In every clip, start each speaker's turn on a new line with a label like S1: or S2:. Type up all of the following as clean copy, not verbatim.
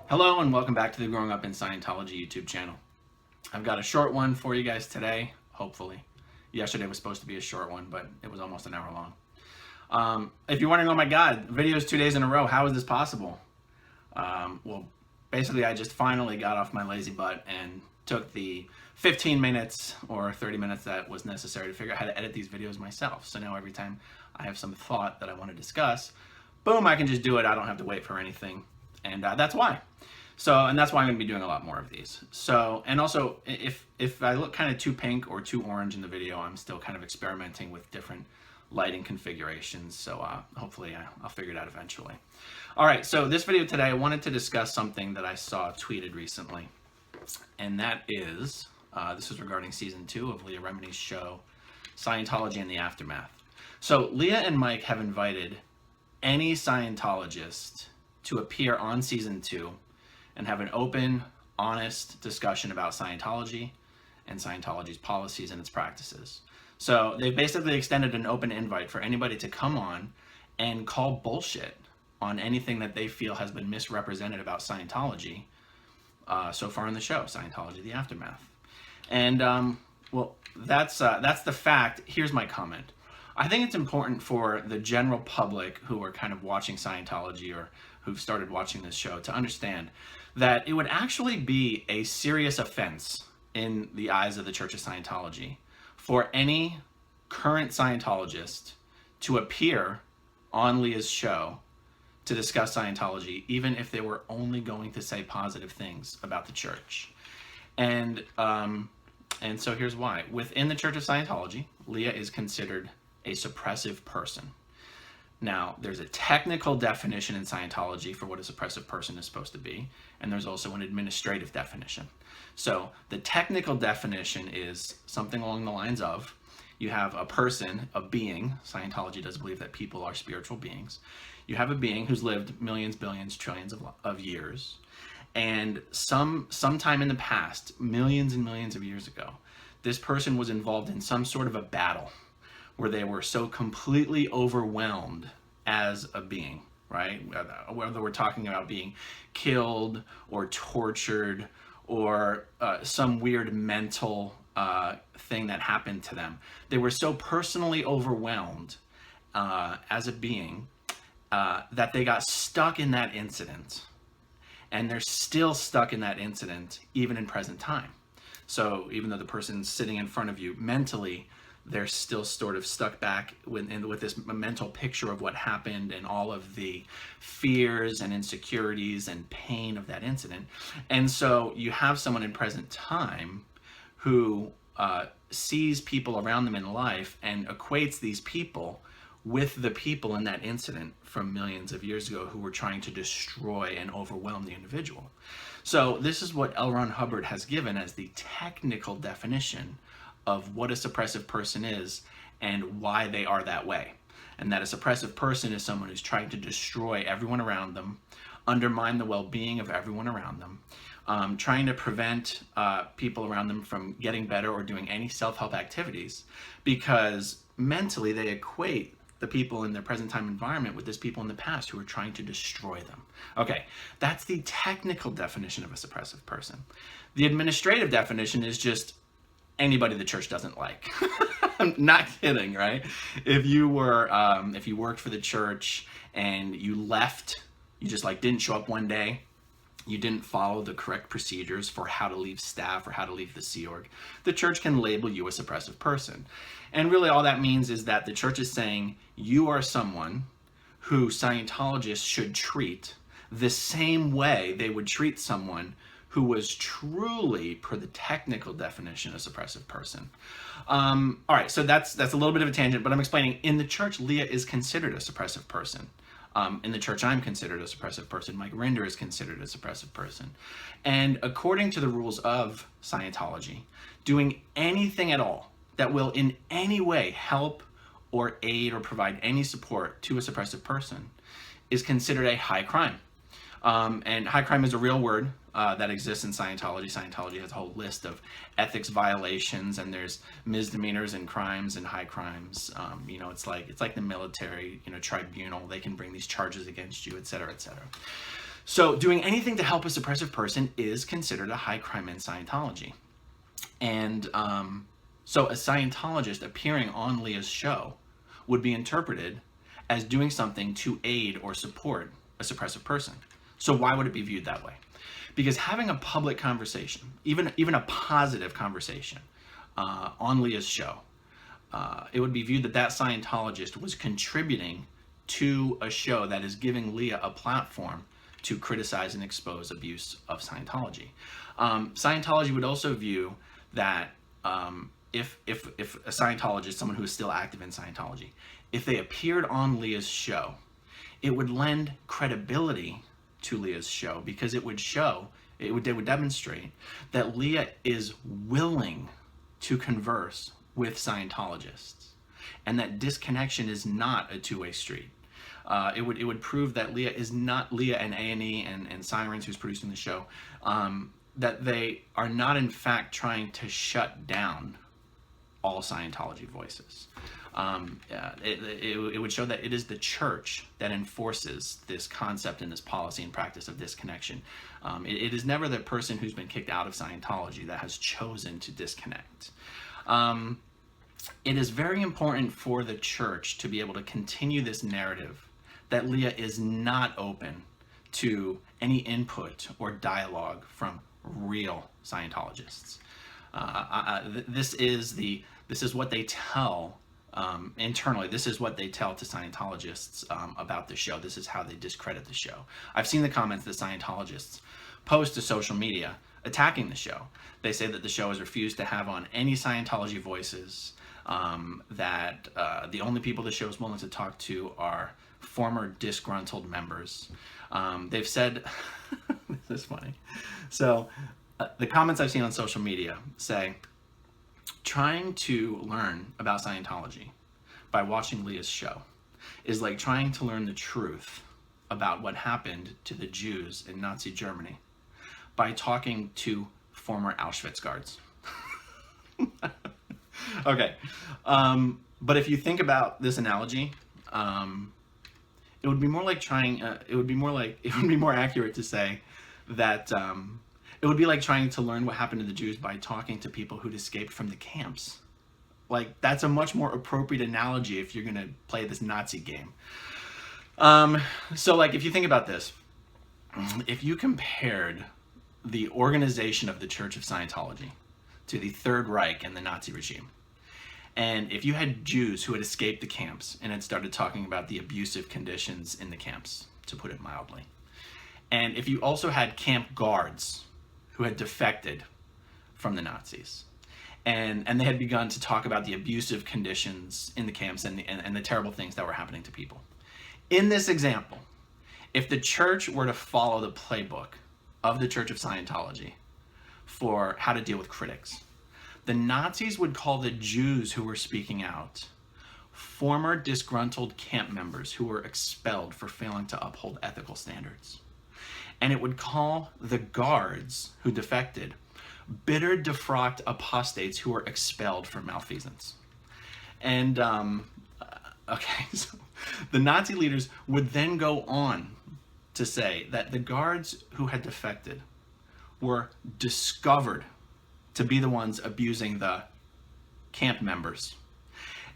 S1: Hello and welcome back to the Growing Up in Scientology YouTube channel. I've got a short one for you guys today, hopefully. Yesterday was supposed to be a short one, but it was almost an hour long. If you're wondering, oh my god, videos 2 days in a row, how is this possible? Well, basically I just finally got off my lazy butt and took the 15 minutes or 30 minutes that was necessary to figure out how to edit these videos myself. So now every time I have some thought that I want to discuss, boom, I can just do it. I don't have to wait for anything. And that's why. And that's why I'm going to be doing a lot more of these. And also, if I look kind of too pink or too orange in the video, I'm still kind of experimenting with different lighting configurations. So hopefully I'll figure it out eventually. All right, so this video today, I wanted to discuss something that I saw tweeted recently. And that is, this is regarding season 2 of Leah Remini's show, Scientology The Aftermath. So Leah and Mike have invited any Scientologist to appear on season 2 and have an open, honest discussion about Scientology and Scientology's policies and its practices. So they've basically extended an open invite for anybody to come on and call bullshit on anything that they feel has been misrepresented about Scientology so far in the show, Scientology The Aftermath. And well, that's the fact. Here's my comment. I think it's important for the general public who are kind of watching Scientology or who've started watching this show to understand that it would actually be a serious offense in the eyes of the Church of Scientology for any current Scientologist to appear on Leah's show to discuss Scientology, even if they were only going to say positive things about the church. And so here's why. Within the Church of Scientology, Leah is considered a suppressive person. Now, there's a technical definition in Scientology for what a suppressive person is supposed to be, and there's also an administrative definition. So the technical definition is something along the lines of, you have a person, a being. Scientology does believe that people are spiritual beings. You have a being who's lived millions, billions, trillions of years, and sometime in the past, millions and millions of years ago, this person was involved in some sort of a battle where they were so completely overwhelmed as a being, right? Whether we're talking about being killed or tortured or some weird mental thing that happened to them. They were so personally overwhelmed as a being that they got stuck in that incident. And they're still stuck in that incident even in present time. So even though the person's sitting in front of you mentally, they're still sort of stuck back with this mental picture of what happened and all of the fears and insecurities and pain of that incident. And so you have someone in present time who sees people around them in life and equates these people with the people in that incident from millions of years ago who were trying to destroy and overwhelm the individual. So this is what L. Ron Hubbard has given as the technical definition of what a suppressive person is and why they are that way. And that a suppressive person is someone who's trying to destroy everyone around them, undermine the well-being of everyone around them, trying to prevent people around them from getting better or doing any self-help activities, because mentally they equate the people in their present time environment with these people in the past who are trying to destroy them. Okay, that's the technical definition of a suppressive person. The administrative definition is just anybody the church doesn't like. I'm not kidding, right? If you worked for the church and you left, you just didn't show up one day, you didn't follow the correct procedures for how to leave staff or how to leave the Sea Org, the church can label you a suppressive person. And really all that means is that the church is saying you are someone who Scientologists should treat the same way they would treat someone who was truly, per the technical definition, a suppressive person. All right, so that's a little bit of a tangent, but I'm explaining in the church, Leah is considered a suppressive person. In the church, I'm considered a suppressive person. Mike Rinder is considered a suppressive person. And according to the rules of Scientology, doing anything at all that will in any way help or aid or provide any support to a suppressive person is considered a high crime. And high crime is a real word that exists in Scientology. Scientology has a whole list of ethics violations, and there's misdemeanors and crimes and high crimes. It's like the military, tribunal. They can bring these charges against you, et cetera, et cetera. So doing anything to help a suppressive person is considered a high crime in Scientology. And so a Scientologist appearing on Leah's show would be interpreted as doing something to aid or support a suppressive person. So why would it be viewed that way? Because having a public conversation, even a positive conversation on Leah's show, it would be viewed that that Scientologist was contributing to a show that is giving Leah a platform to criticize and expose abuse of Scientology. Scientology would also view that if a Scientologist, someone who is still active in Scientology, if they appeared on Leah's show, it would lend credibility to Leah's show, because it would demonstrate that Leah is willing to converse with Scientologists, and that disconnection is not a two-way street. It would prove that Leah and A&E and Sirens, who's producing the show, that they are not in fact trying to shut down all Scientology voices. It would show that it is the church that enforces this concept and this policy and practice of disconnection. It is never the person who's been kicked out of Scientology that has chosen to disconnect. It is very important for the church to be able to continue this narrative that Leah is not open to any input or dialogue from real Scientologists. This is what they tell internally. This is what they tell to Scientologists about the show. This is how they discredit the show. I've seen the comments that Scientologists post to social media attacking the show. They say that the show has refused to have on any Scientology voices, that the only people the show is willing to talk to are former disgruntled members. They've said, this is funny. So the comments I've seen on social media say, trying to learn about Scientology by watching Leah's show is like trying to learn the truth about what happened to the Jews in Nazi Germany by talking to former Auschwitz guards. Okay, but if you think about this analogy, it would be more accurate to say that it would be like trying to learn what happened to the Jews by talking to people who'd escaped from the camps. Like, that's a much more appropriate analogy if you're going to play this Nazi game. So, like, if you think about this, if you compared the organization of the Church of Scientology to the Third Reich and the Nazi regime, and if you had Jews who had escaped the camps and had started talking about the abusive conditions in the camps, to put it mildly, and if you also had camp guards who had defected from the Nazis, and they had begun to talk about the abusive conditions in the camps and the terrible things that were happening to people. In this example, if the church were to follow the playbook of the Church of Scientology for how to deal with critics, the Nazis would call the Jews who were speaking out former disgruntled camp members who were expelled for failing to uphold ethical standards. And it would call the guards who defected bitter, defrocked apostates who were expelled for malfeasance. And, okay, so the Nazi leaders would then go on to say that the guards who had defected were discovered to be the ones abusing the camp members.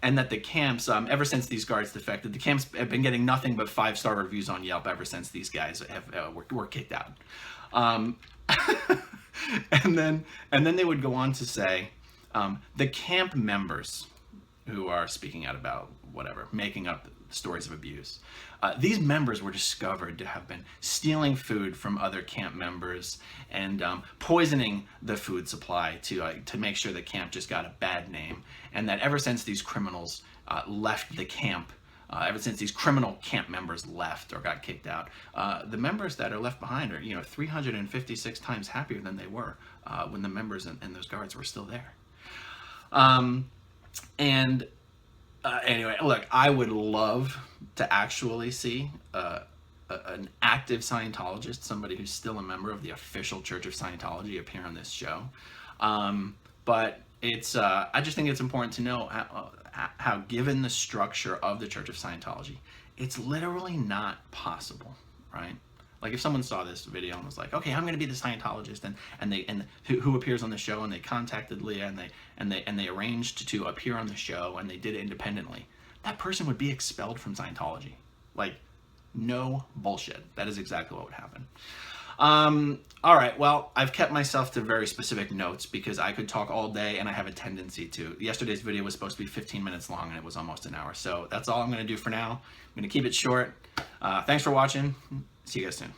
S1: And that the camps, ever since these guards defected, the camps have been getting nothing but 5-star reviews on Yelp ever since these guys were kicked out. And then they would go on to say, the camp members who are speaking out about whatever, making up stories of abuse, these members were discovered to have been stealing food from other camp members and poisoning the food supply to make sure the camp just got a bad name. And that ever since these criminals left the camp, ever since these criminal camp members left or got kicked out, the members that are left behind are 356 times happier than they were when the members and those guards were still there. Anyway, look, I would love to actually see an active Scientologist, somebody who's still a member of the official Church of Scientology, appear on this show. But it's I just think it's important to know how, given the structure of the Church of Scientology, it's literally not possible, right? Like if someone saw this video and was like, okay, I'm going to be the Scientologist, and who appears on the show, and they contacted Leah, and they arranged to appear on the show, and they did it independently, that person would be expelled from Scientology. Like, no bullshit. That is exactly what would happen. All right, well, I've kept myself to very specific notes because I could talk all day, and I have a tendency to. Yesterday's video was supposed to be 15 minutes long, and it was almost an hour. So that's all I'm going to do for now. I'm going to keep it short. Thanks for watching. See you guys soon.